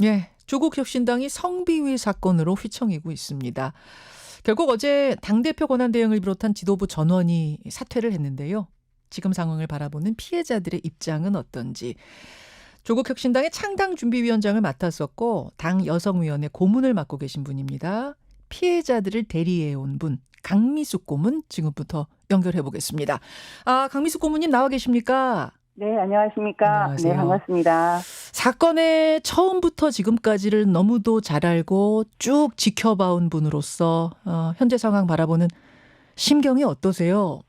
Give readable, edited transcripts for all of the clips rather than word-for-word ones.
예, 조국혁신당이 성비위 사건으로 휘청이고 있습니다. 결국 어제 당대표 권한대행을 비롯한 지도부 전원이 사퇴를 했는데요. 지금 상황을 바라보는 피해자들의 입장은 어떤지. 조국혁신당의 창당준비위원장을 맡았었고 당 여성위원회 고문을 맡고 계신 분입니다. 피해자들을 대리해온 분, 강미숙 고문 지금부터 연결해 보겠습니다. 강미숙 고문님 나와 계십니까? 네, 안녕하십니까. 안녕하세요. 네, 반갑습니다. 사건의 처음부터 지금까지를 너무도 잘 알고 쭉 지켜봐온 분으로서 현재 상황 바라보는 심경이 어떠세요?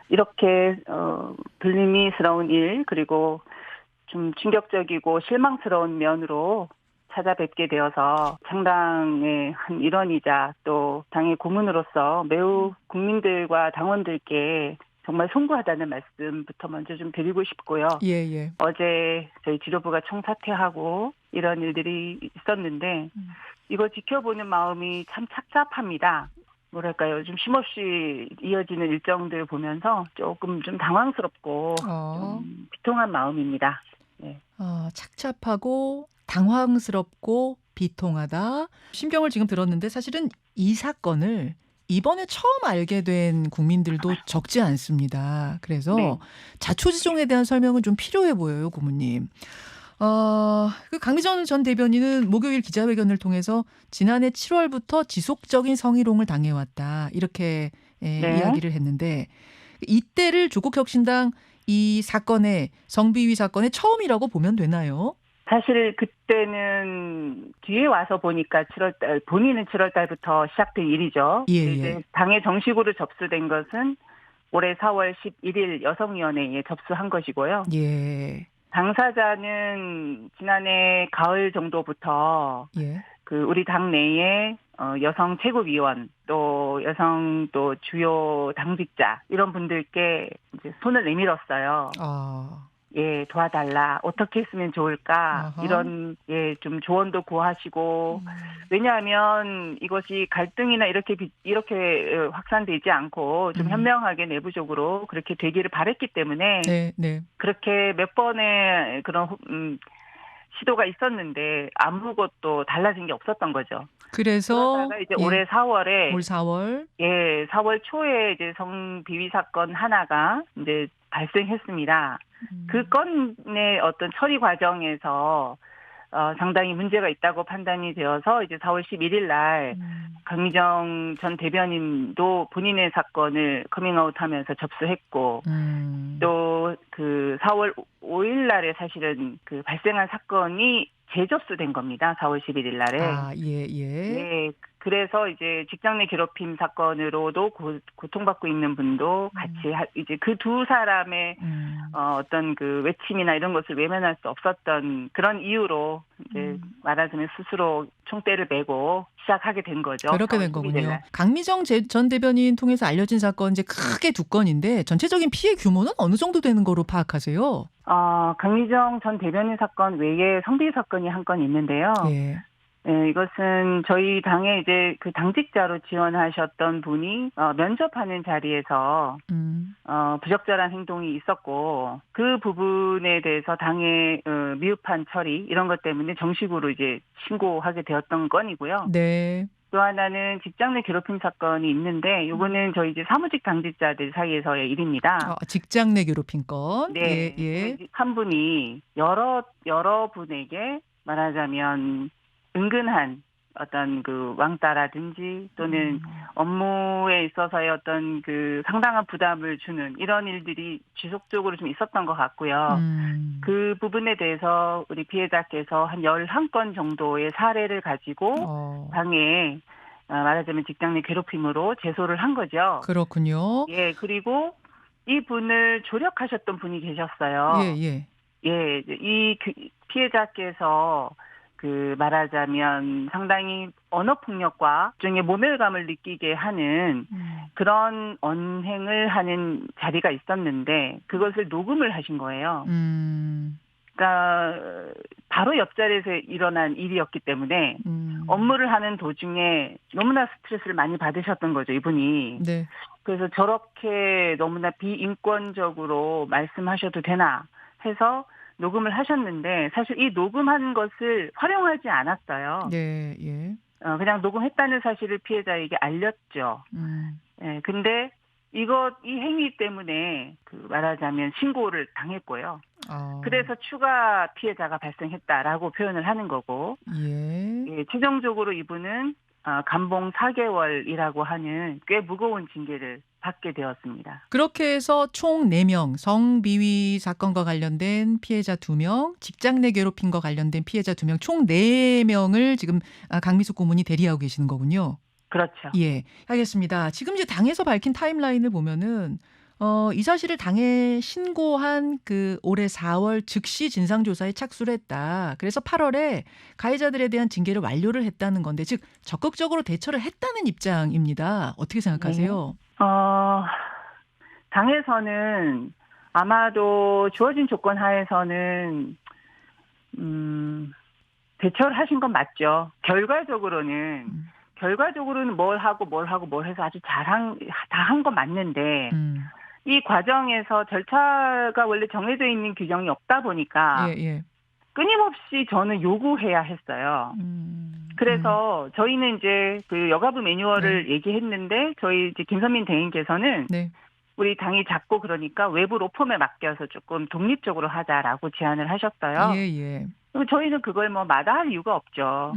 이렇게 불미스러운 일 그리고 좀 충격적이고 실망스러운 면으로 찾아뵙게 되어서 창당의 한 일원이자 또 당의 고문으로서 매우 국민들과 당원들께 정말 송구하다는 말씀부터 먼저 좀 드리고 싶고요. 예. 어제 저희 지도부가 총사퇴하고 이런 일들이 있었는데 이거 지켜보는 마음이 참 착잡합니다. 뭐랄까요, 좀 쉼없이 이어지는 일정들 보면서 조금 좀 당황스럽고 좀 비통한 마음입니다. 네. 착잡하고 당황스럽고 비통하다. 심경을 지금 들었는데 사실은 이 사건을 이번에 처음 알게 된 국민들도 적지 않습니다. 그래서 네. 자초지종에 대한 설명은 좀 필요해 보여요, 고모님. 그 강미정 전 대변인은 목요일 기자회견을 통해서 지난해 7월부터 지속적인 성희롱을 당해왔다. 이렇게 네. 이야기를 했는데 이때를 조국혁신당 이 사건의 성비위 사건의 처음이라고 보면 되나요? 사실 그때는 뒤에 와서 보니까 7월달 본인은 7월달부터 시작된 일이죠. 예. 이제 당에 정식으로 접수된 것은 올해 4월 11일 여성위원회에 접수한 것이고요. 예. 당사자는 지난해 가을 정도부터 예. 그 우리 당 내에 여성 최고위원 또 여성 또 주요 당직자 이런 분들께 이제 손을 내밀었어요. 예, 도와달라. 어떻게 했으면 좋을까? 아하. 이런 좀 조언도 구하시고 왜냐하면 이것이 갈등이나 이렇게 확산되지 않고 좀 현명하게 내부적으로 그렇게 되기를 바랬기 때문에 네. 그렇게 몇 번의 그런 시도가 있었는데 아무것도 달라진 게 없었던 거죠. 그래서 그러다가 이제 올해 4월에 올 4월 4월 초에 이제 성비위 사건 하나가 이제 발생했습니다. 그 건의 어떤 처리 과정에서 상당히 문제가 있다고 판단이 되어서 이제 4월 11일 날 강미정 전 대변인도 본인의 사건을 커밍아웃하면서 접수했고 또 그 4월 5일 날에 사실은 그 발생한 사건이 재접수된 겁니다. 4월 11일 날에. 예. 그래서 이제 직장 내 괴롭힘 사건으로도 고통받고 있는 분도 같이 이제 그 두 사람의 어떤 그 외침이나 이런 것을 외면할 수 없었던 그런 이유로 이제 말하자면 스스로 총대를 메고 시작하게 된 거죠. 그렇게 된 거군요. 강미정 전 대변인 통해서 알려진 사건 이제 크게 두 건인데 전체적인 피해 규모는 어느 정도 되는 거로 파악하세요? 강미정 전 대변인 사건 외에 성비위 사건이 한 건 있는데요. 예. 네, 이것은 저희 당에 이제 그 당직자로 지원하셨던 분이 면접하는 자리에서 부적절한 행동이 있었고 그 부분에 대해서 당의 미흡한 처리 이런 것 때문에 정식으로 이제 신고하게 되었던 건이고요. 네. 또 하나는 직장 내 괴롭힘 사건이 있는데 이거는 저희 이제 사무직 당직자들 사이에서의 일입니다. 직장 내 괴롭힘 건. 네. 예. 한 분이 여러 분에게 말하자면 은근한 어떤 그 왕따라든지 또는 업무에 있어서의 어떤 그 상당한 부담을 주는 이런 일들이 지속적으로 좀 있었던 것 같고요. 그 부분에 대해서 우리 피해자께서 한 11건 정도의 사례를 가지고 당에 말하자면 직장 내 괴롭힘으로 제소를 한 거죠. 그렇군요. 예, 그리고 이 분을 조력하셨던 분이 계셨어요. 예. 이 피해자께서 그 말하자면 상당히 언어폭력과 일종의 모멸감을 느끼게 하는 그런 언행을 하는 자리가 있었는데 그것을 녹음을 하신 거예요. 그러니까 바로 옆자리에서 일어난 일이었기 때문에 업무를 하는 도중에 너무나 스트레스를 많이 받으셨던 거죠, 이분이. 네. 그래서 저렇게 너무나 비인권적으로 말씀하셔도 되나 해서 녹음을 하셨는데 사실 이 녹음한 것을 활용하지 않았어요. 네, 예. 그냥 녹음했다는 사실을 피해자에게 알렸죠. 예, 근데 이 행위 때문에 말하자면 신고를 당했고요. 아, 그래서 추가 피해자가 발생했다라고 표현을 하는 거고, 예. 예, 최종적으로 이분은 감봉 4개월이라고 하는 꽤 무거운 징계를 받게 되었습니다. 그렇게 해서 총 4명, 성비위 사건과 관련된 피해자 2명, 직장 내 괴롭힘과 관련된 피해자 2명, 총 4명을 지금 강미숙 고문이 대리하고 계시는 거군요. 그렇죠. 예, 알겠습니다. 지금 이제 당에서 밝힌 타임라인을 보면은 이 사실을 당에 신고한 올해 4월 즉시 진상조사에 착수를 했다. 그래서 8월에 가해자들에 대한 징계를 완료를 했다는 건데, 즉 적극적으로 대처를 했다는 입장입니다. 어떻게 생각하세요? 당에서는 아마도 주어진 조건 하에서는 대처를 하신 건 맞죠. 결과적으로는 뭘 해서 아주 다 한 건 맞는데 이 과정에서 절차가 원래 정해져 있는 규정이 없다 보니까 예, 예. 끊임없이 저는 요구해야 했어요. 그래서 저희는 이제 여가부 매뉴얼을 얘기했는데 저희 이제 김선민 대행께서는 네. 우리 당이 작고 그러니까 외부 로펌에 맡겨서 조금 독립적으로 하자라고 제안을 하셨어요. 예, 예. 그럼 저희는 그걸 마다할 이유가 없죠.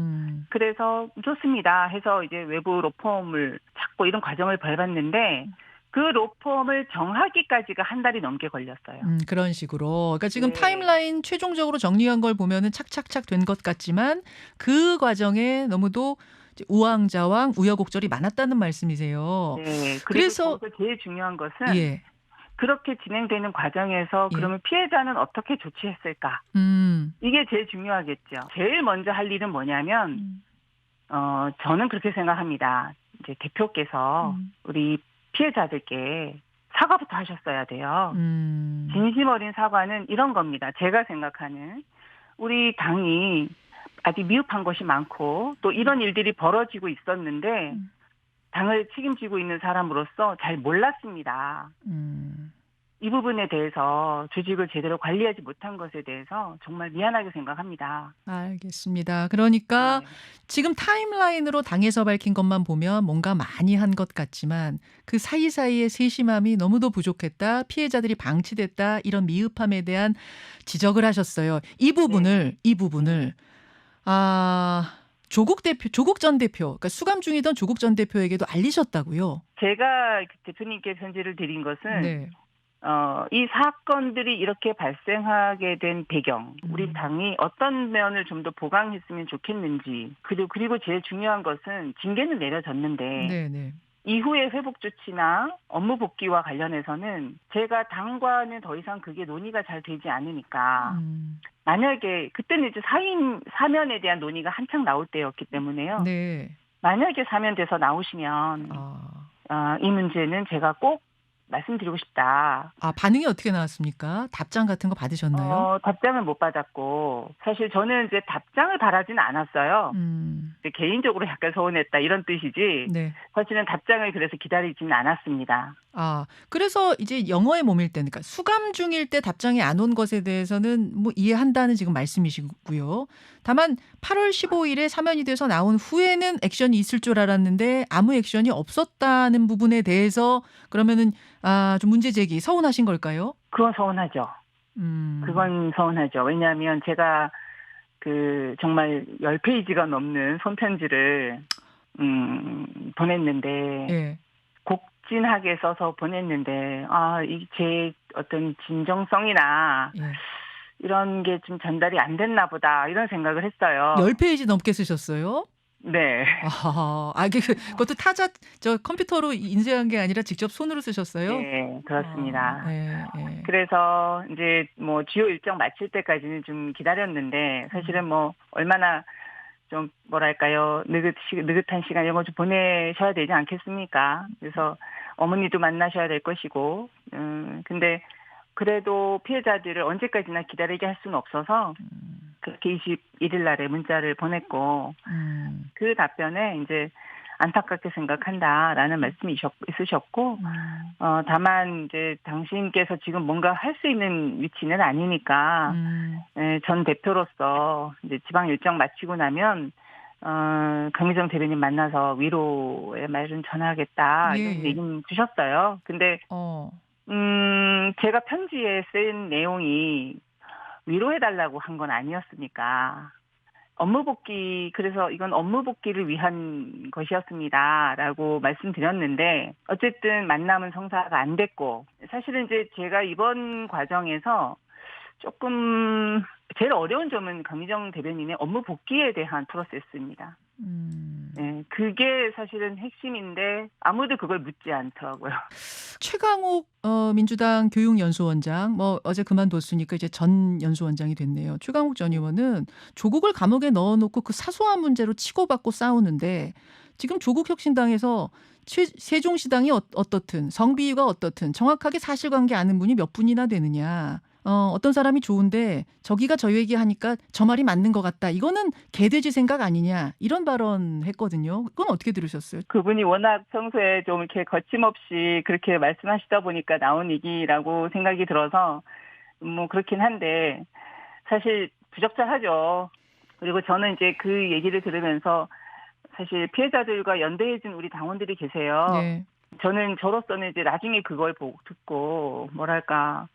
그래서 좋습니다 해서 이제 외부 로펌을 찾고 이런 과정을 밟았는데 그 로펌을 정하기까지가 한 달이 넘게 걸렸어요. 그런 식으로. 그러니까 지금 네. 타임라인 최종적으로 정리한 걸 보면은 착착착 된 것 같지만 그 과정에 너무도 이제 우왕좌왕 우여곡절이 많았다는 말씀이세요. 네. 그리고 그래서 거기서 제일 중요한 것은 예. 그렇게 진행되는 과정에서 예. 그러면 피해자는 어떻게 조치했을까? 이게 제일 중요하겠죠. 제일 먼저 할 일은 뭐냐면 저는 그렇게 생각합니다. 이제 대표께서 우리 피해자들께 사과부터 하셨어야 돼요. 진심 어린 사과는 이런 겁니다. 제가 생각하는 우리 당이 아직 미흡한 것이 많고 또 이런 일들이 벌어지고 있었는데 당을 책임지고 있는 사람으로서 잘 몰랐습니다. 이 부분에 대해서 조직을 제대로 관리하지 못한 것에 대해서 정말 미안하게 생각합니다. 알겠습니다. 그러니까 네. 지금 타임라인으로 당에서 밝힌 것만 보면 뭔가 많이 한 것 같지만 그 사이사이의 세심함이 너무도 부족했다. 피해자들이 방치됐다. 이런 미흡함에 대한 지적을 하셨어요. 이 부분을 조국 전 대표, 그러니까 수감 중이던 조국 전 대표에게도 알리셨다고요? 제가 대표님께 편지를 드린 것은 네. 이 사건들이 이렇게 발생하게 된 배경, 우리 당이 어떤 면을 좀 더 보강했으면 좋겠는지, 그리고 제일 중요한 것은 징계는 내려졌는데 네. 이후의 회복 조치나 업무 복귀와 관련해서는 제가 당과는 더 이상 그게 논의가 잘 되지 않으니까 만약에 그때는 이제 사면에 대한 논의가 한창 나올 때였기 때문에요. 네. 만약에 사면돼서 나오시면 이 문제는 제가 꼭 말씀드리고 싶다. 반응이 어떻게 나왔습니까? 답장 같은 거 받으셨나요? 답장을 못 받았고 사실 저는 이제 답장을 바라지는 않았어요. 이제 개인적으로 약간 서운했다 이런 뜻이지. 네. 사실은 답장을 그래서 기다리지는 않았습니다. 그래서 이제 영어에 몸일 때, 그러니까 수감 중일 때 답장이 안 온 것에 대해서는 이해한다는 지금 말씀이시고요. 다만 8월 15일에 사면이 돼서 나온 후에는 액션이 있을 줄 알았는데 아무 액션이 없었다는 부분에 대해서 그러면은 좀 문제 제기 서운하신 걸까요? 그건 서운하죠. 그건 서운하죠. 왜냐하면 제가 정말 10페이지가 넘는 손편지를 보냈는데 예. 곡진하게 써서 보냈는데 이 제 어떤 진정성이나 이런 게 좀 전달이 안 됐나 보다 이런 생각을 했어요. 10페이지 넘게 쓰셨어요? 네. 그것도 컴퓨터로 인쇄한 게 아니라 직접 손으로 쓰셨어요? 네, 그렇습니다. 예. 그래서 이제 주요 일정 마칠 때까지는 좀 기다렸는데 사실은 얼마나 좀 뭐랄까요 느긋한 시간 이런 거 좀 보내셔야 되지 않겠습니까? 그래서 어머니도 만나셔야 될 것이고, 근데 그래도 피해자들을 언제까지나 기다리게 할 수는 없어서 그렇게 21일 날에 문자를 보냈고 그 답변에 이제 안타깝게 생각한다라는 말씀이 있으셨고, 다만 이제 당신께서 지금 뭔가 할 수 있는 위치는 아니니까 전 대표로서 이제 지방 일정 마치고 나면 강미정 대변인 만나서 위로의 말은 전하겠다 예, 이런 예. 얘기는 주셨어요. 근데 어. 제가 편지에 쓴 내용이 위로해달라고 한 건 아니었으니까 업무 복귀, 그래서 이건 업무 복귀를 위한 것이었습니다라고 말씀드렸는데, 어쨌든 만남은 성사가 안 됐고, 사실은 이제 제가 이번 과정에서 조금 제일 어려운 점은 강미정 대변인의 업무 복귀에 대한 프로세스입니다. 네, 그게 사실은 핵심인데 아무도 그걸 묻지 않더라고요. 최강욱 민주당 교육연수원장 뭐 어제 그만뒀으니까 이제 전 연수원장이 됐네요. 최강욱 전 의원은 조국을 감옥에 넣어놓고 그 사소한 문제로 치고받고 싸우는데 지금 조국혁신당에서 세종시당이 어떻든 성비위가 어떻든 정확하게 사실관계 아는 분이 몇 분이나 되느냐. 어떤 사람이 좋은데 저기가 저 얘기하니까 저 말이 맞는 것 같다. 이거는 개돼지 생각 아니냐. 이런 발언 했거든요. 그건 어떻게 들으셨어요? 그분이 워낙 평소에 좀 이렇게 거침없이 그렇게 말씀하시다 보니까 나온 얘기라고 생각이 들어서 뭐 그렇긴 한데 사실 부적절하죠. 그리고 저는 이제 그 얘기를 들으면서 사실 피해자들과 연대해준 우리 당원들이 계세요. 네. 저는 저로서는 이제 나중에 그걸 듣고 뭐랄까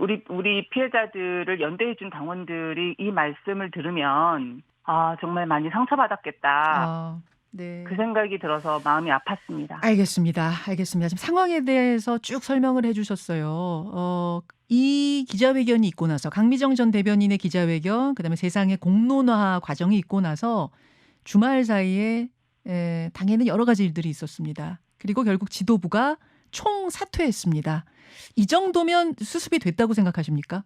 우리 피해자들을 연대해준 당원들이 이 말씀을 들으면 정말 많이 상처받았겠다. 네. 그 생각이 들어서 마음이 아팠습니다. 알겠습니다. 알겠습니다. 지금 상황에 대해서 쭉 설명을 해주셨어요. 이 기자회견이 있고 나서 강미정 전 대변인의 기자회견, 그다음에 세상의 공론화 과정이 있고 나서 주말 사이에 당에는 여러 가지 일들이 있었습니다. 그리고 결국 지도부가 총사퇴했습니다. 이 정도면 수습이 됐다고 생각하십니까?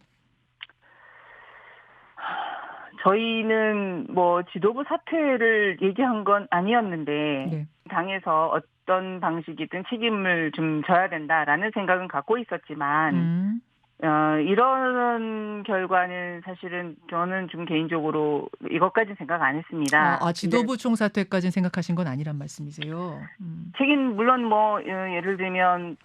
저희는 뭐 지도부 사퇴를 얘기한 건 아니었는데 네. 당에서 어떤 방식이든 책임을 좀 져야 된다라는 생각은 갖고 있었지만 이런 결과는 사실은 저는 좀 개인적으로 이것까지 생각 안 했습니다. 지도부 총사퇴까지는 생각하신 건 아니란 말씀이세요? 책임 물론 뭐 예를 들면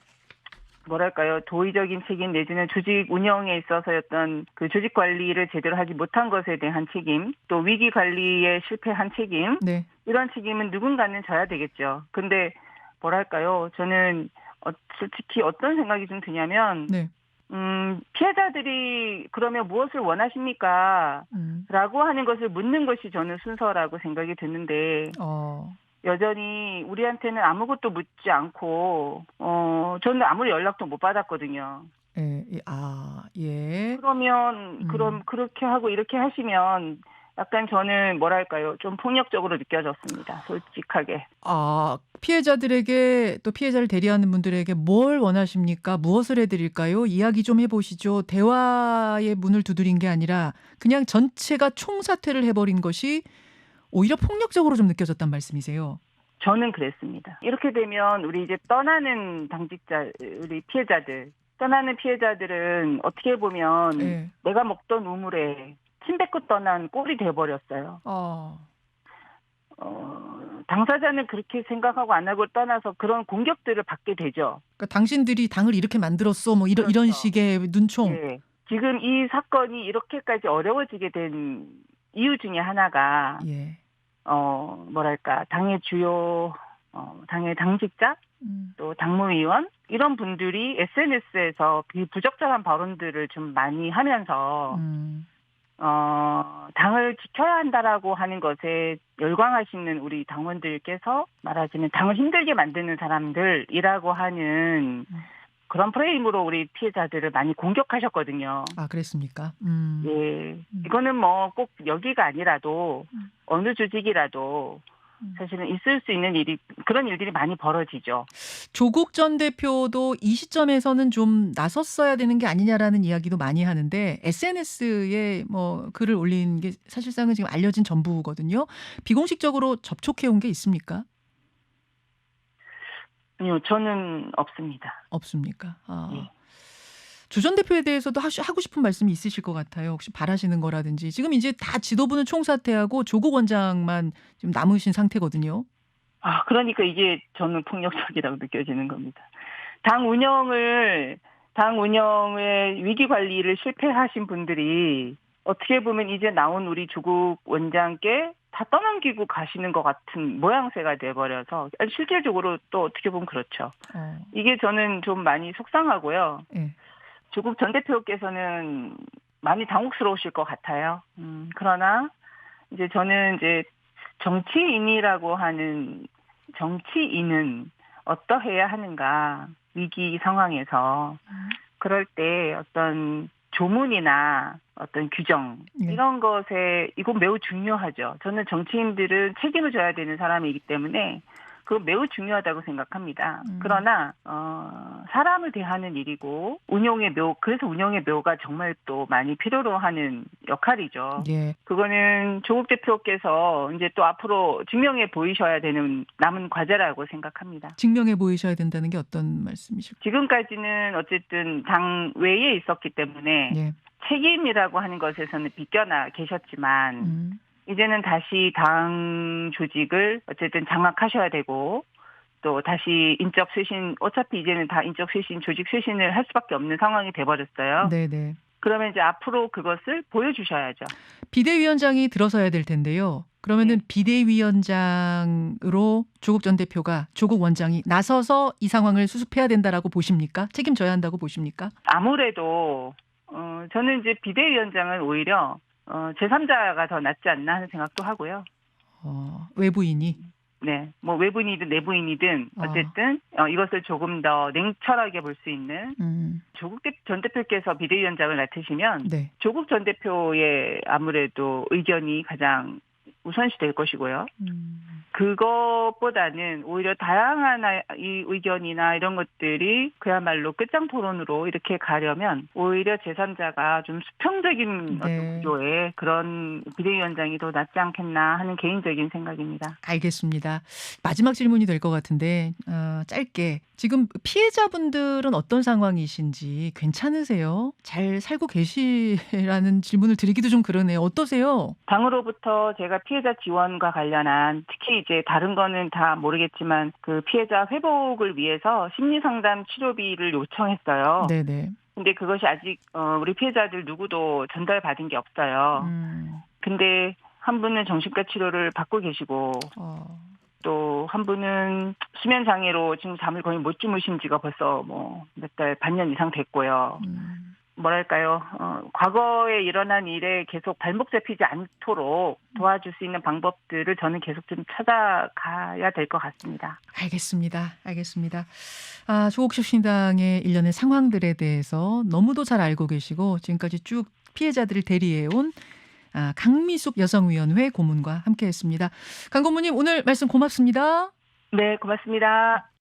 뭐랄까요, 도의적인 책임 내지는 조직 운영에 있어서였던 그 조직 관리를 제대로 하지 못한 것에 대한 책임, 또 위기 관리에 실패한 책임, 네. 이런 책임은 누군가는 져야 되겠죠. 근데 뭐랄까요, 저는 솔직히 어떤 생각이 좀 드냐면 네. 피해자들이 그러면 무엇을 원하십니까? 라고 하는 것을 묻는 것이 저는 순서라고 생각이 드는데 여전히 우리한테는 아무것도 묻지 않고 저는 아무리 연락도 못 받았거든요. 예. 그러면 그럼 그렇게 하고 이렇게 하시면 약간 저는 뭐랄까요, 좀 폭력적으로 느껴졌습니다. 솔직하게. 피해자들에게 또 피해자를 대리하는 분들에게 뭘 원하십니까? 무엇을 해드릴까요? 이야기 좀 해보시죠. 대화의 문을 두드린 게 아니라 그냥 전체가 총사퇴를 해버린 것이 오히려 폭력적으로 좀 느껴졌단 말씀이세요. 저는 그랬습니다. 이렇게 되면 우리 이제 떠나는 당직자, 우리 피해자들, 떠나는 피해자들은 어떻게 보면 내가 먹던 우물에 침 뱉고 떠난 꼴이 돼버렸어요. 당사자는 그렇게 생각하고 안 하고 떠나서 그런 공격들을 받게 되죠. 그러니까 당신들이 당을 이렇게 만들었어, 뭐 이런 그렇죠. 이런 식의 눈총. 네. 지금 이 사건이 이렇게까지 어려워지게 된 이유 중에 하나가 뭐랄까, 당의 주요 당의 당직자, 또 당무위원 이런 분들이 SNS에서 부적절한 발언들을 좀 많이 하면서 당을 지켜야 한다라고 하는 것에 열광하시는 우리 당원들께서 말하자면 당을 힘들게 만드는 사람들이라고 하는 그런 프레임으로 우리 피해자들을 많이 공격하셨거든요. 그랬습니까? 예. 이거는 뭐 꼭 여기가 아니라도 어느 조직이라도 사실은 있을 수 있는 그런 일들이 많이 벌어지죠. 조국 전 대표도 이 시점에서는 좀 나섰어야 되는 게 아니냐라는 이야기도 많이 하는데 SNS에 뭐 글을 올린 게 사실상은 지금 알려진 전부거든요. 비공식적으로 접촉해 온 게 있습니까? 아니요, 저는 없습니다. 없습니까? 예. 조 전 대표에 대해서도 하고 싶은 말씀이 있으실 것 같아요. 혹시 바라시는 거라든지. 지금 이제 다 지도부는 총사퇴하고 조국 원장만 지금 남으신 상태거든요. 그러니까 이게 저는 폭력적이라고 느껴지는 겁니다. 당 운영의 위기 관리를 실패하신 분들이 어떻게 보면 이제 나온 우리 조국 원장께 다 떠넘기고 가시는 것 같은 모양새가 돼버려서 실질적으로 또 어떻게 보면 그렇죠. 이게 저는 좀 많이 속상하고요. 예. 조국 전 대표께서는 많이 당혹스러우실 것 같아요. 그러나 이제 저는 이제 정치인이라고 하는 정치인은 어떠해야 하는가 위기 상황에서 그럴 때 어떤 조문이나 어떤 규정 네. 이런 것에 이건 매우 중요하죠. 저는 정치인들은 책임을 져야 되는 사람이기 때문에 그거 매우 중요하다고 생각합니다. 그러나 사람을 대하는 일이고 그래서 운용의 묘가 정말 또 많이 필요로 하는 역할이죠. 예. 그거는 조국 대표께서 이제 또 앞으로 증명해 보이셔야 되는 남은 과제라고 생각합니다. 증명해 보이셔야 된다는 게 어떤 말씀이실까요? 지금까지는 어쨌든 당 외에 있었기 때문에 예. 책임이라고 하는 것에서는 비껴나 계셨지만 이제는 다시 당 조직을 어쨌든 장악하셔야 되고 또 다시 인적 쇄신 어차피 이제는 다 인적 쇄신 조직 쇄신을 할 수밖에 없는 상황이 돼버렸어요. 네네. 그러면 이제 앞으로 그것을 보여주셔야죠. 비대위원장이 들어서야 될 텐데요. 그러면은 비대위원장으로 조국 전 대표가 조국 원장이 나서서 이 상황을 수습해야 된다라고 보십니까? 책임져야 한다고 보십니까? 아무래도 저는 이제 비대위원장은 오히려 제3자가 더 낫지 않나 하는 생각도 하고요. 외부인이. 네, 뭐 외부인이든 내부인이든 어쨌든 이것을 조금 더 냉철하게 볼 수 있는 조국 전 대표께서 비대위원장을 맡으시면 네. 조국 전 대표의 아무래도 의견이 가장 우선시 될 것이고요. 그것보다는 오히려 다양한 이 의견이나 이런 것들이 그야말로 끝장 토론으로 이렇게 가려면 오히려 제3자가 좀 수평적인 어떤 구조의 그런 비대위원장이 더 낫지 않겠나 하는 개인적인 생각입니다. 알겠습니다. 마지막 질문이 될 것 같은데 짧게 지금 피해자분들은 어떤 상황이신지 괜찮으세요? 잘 살고 계시라는 질문을 드리기도 좀 그러네요. 어떠세요? 당으로부터 제가 피해자 지원과 관련한 특히 이제 다른 거는 다 모르겠지만 그 피해자 회복을 위해서 심리상담 치료비를 요청했어요. 네네. 근데 그것이 아직 우리 피해자들 누구도 전달받은 게 없어요. 근데 한 분은 정신과 치료를 받고 계시고 또 한 분은 수면 장애로 지금 잠을 거의 못 주무신 지가 벌써 뭐 몇 달, 반년 이상 됐고요. 뭐랄까요. 과거에 일어난 일에 계속 발목 잡히지 않도록 도와줄 수 있는 방법들을 저는 계속 좀 찾아가야 될 것 같습니다. 알겠습니다. 조국 혁신당의 일련의 상황들에 대해서 너무도 잘 알고 계시고 지금까지 쭉 피해자들을 대리해온 강미숙 여성위원회 고문과 함께했습니다. 강 고문님 오늘 말씀 고맙습니다. 네, 고맙습니다.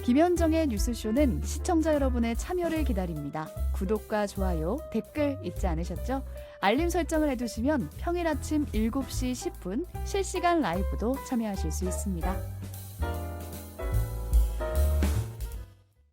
김현정의 뉴스쇼는 시청자 여러분의 참여를 기다립니다. 구독과 좋아요, 댓글 잊지 않으셨죠? 알림 설정을 해두시면 평일 아침 7시 10분 실시간 라이브도 참여하실 수 있습니다.